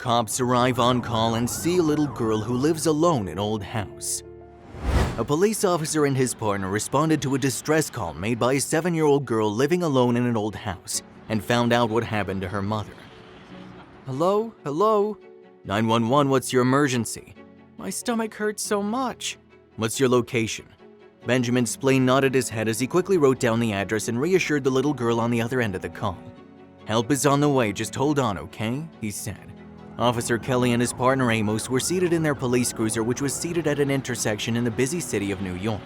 Cops arrive on call and see a little girl who lives alone in an old house. A police officer and his partner responded to a distress call made by a 7-year-old girl living alone in an old house and found out what happened to her mother. Hello? Hello? 911, what's your emergency? My stomach hurts so much. What's your location? Benjamin Splain nodded his head as he quickly wrote down the address and reassured the little girl on the other end of the call. Help is on the way, just hold on, okay? He said. Officer Kelly and his partner Amos were seated in their police cruiser, which was seated at an intersection in the busy city of New York.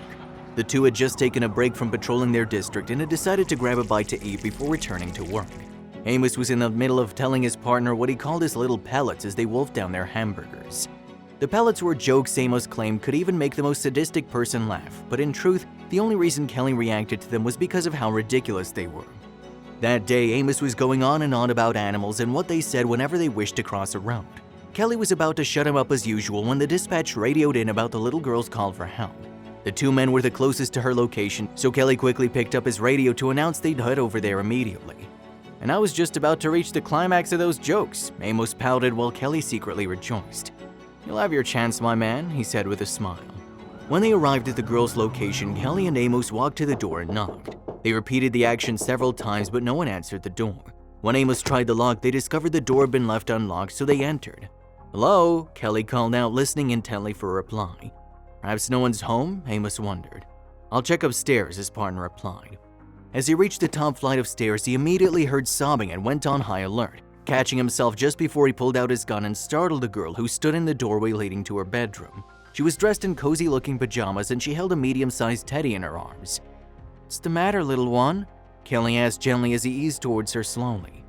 The two had just taken a break from patrolling their district and had decided to grab a bite to eat before returning to work. Amos was in the middle of telling his partner what he called his little pellets as they wolfed down their hamburgers. The pellets were jokes Amos claimed could even make the most sadistic person laugh, but in truth, the only reason Kelly reacted to them was because of how ridiculous they were. That day, Amos was going on and on about animals and what they said whenever they wished to cross a road. Kelly was about to shut him up as usual when the dispatch radioed in about the little girl's call for help. The two men were the closest to her location, so Kelly quickly picked up his radio to announce they'd head over there immediately. And I was just about to reach the climax of those jokes, Amos pouted while Kelly secretly rejoiced. You'll have your chance, my man, he said with a smile. When they arrived at the girl's location, Kelly and Amos walked to the door and knocked. They repeated the action several times, but no one answered the door. When Amos tried the lock, they discovered the door had been left unlocked, so they entered. Hello? Kelly called out, listening intently for a reply. Perhaps no one's home? Amos wondered. I'll check upstairs, his partner replied. As he reached the top flight of stairs, he immediately heard sobbing and went on high alert, catching himself just before he pulled out his gun and startled a girl who stood in the doorway leading to her bedroom. She was dressed in cozy-looking pajamas and she held a medium-sized teddy in her arms. What's the matter, little one? Kelly asked gently as he eased towards her slowly.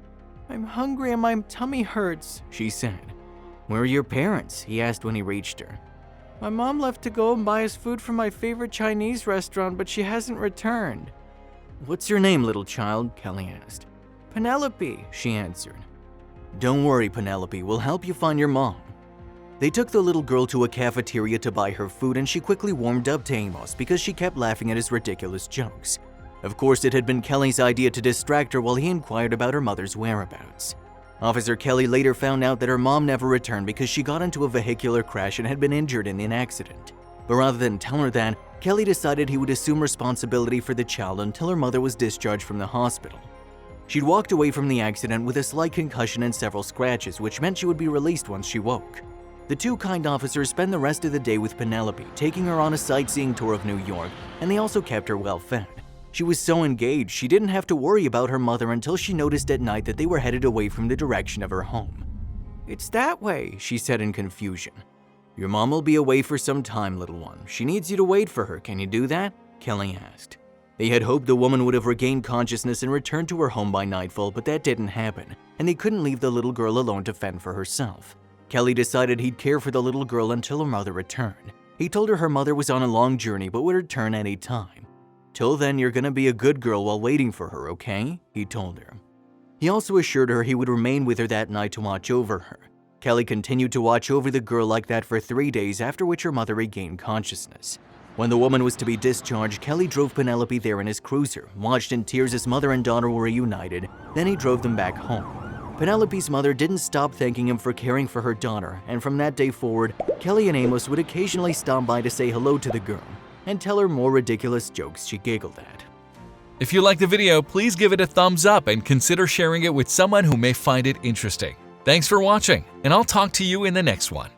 I'm hungry and my tummy hurts, she said. Where are your parents? He asked when he reached her. My mom left to go and buy us food from my favorite Chinese restaurant, but she hasn't returned. What's your name, little child? Kelly asked. Penelope, she answered. Don't worry, Penelope, we'll help you find your mom. They took the little girl to a cafeteria to buy her food and she quickly warmed up to Amos because she kept laughing at his ridiculous jokes. Of course, it had been Kelly's idea to distract her while he inquired about her mother's whereabouts. Officer Kelly later found out that her mom never returned because she got into a vehicular crash and had been injured in an accident. But rather than tell her that, Kelly decided he would assume responsibility for the child until her mother was discharged from the hospital. She'd walked away from the accident with a slight concussion and several scratches, which meant she would be released once she woke. The two kind officers spent the rest of the day with Penelope, taking her on a sightseeing tour of New York, and they also kept her well fed. She was so engaged, she didn't have to worry about her mother until she noticed at night that they were headed away from the direction of her home. It's that way, she said in confusion. Your mom will be away for some time, little one. She needs you to wait for her. Can you do that? Kelly asked. They had hoped the woman would have regained consciousness and returned to her home by nightfall, but that didn't happen, and they couldn't leave the little girl alone to fend for herself. Kelly decided he'd care for the little girl until her mother returned. He told her mother was on a long journey but would return any time. Till then, you're gonna be a good girl while waiting for her, okay? He told her. He also assured her he would remain with her that night to watch over her. Kelly continued to watch over the girl like that for 3 days, after which her mother regained consciousness. When the woman was to be discharged, Kelly drove Penelope there in his cruiser, watched in tears as mother and daughter were reunited, then he drove them back home. Penelope's mother didn't stop thanking him for caring for her daughter, and from that day forward, Kelly and Amos would occasionally stop by to say hello to the girl and tell her more ridiculous jokes she giggled at. If you liked the video, please give it a thumbs up and consider sharing it with someone who may find it interesting. Thanks for watching, and I'll talk to you in the next one.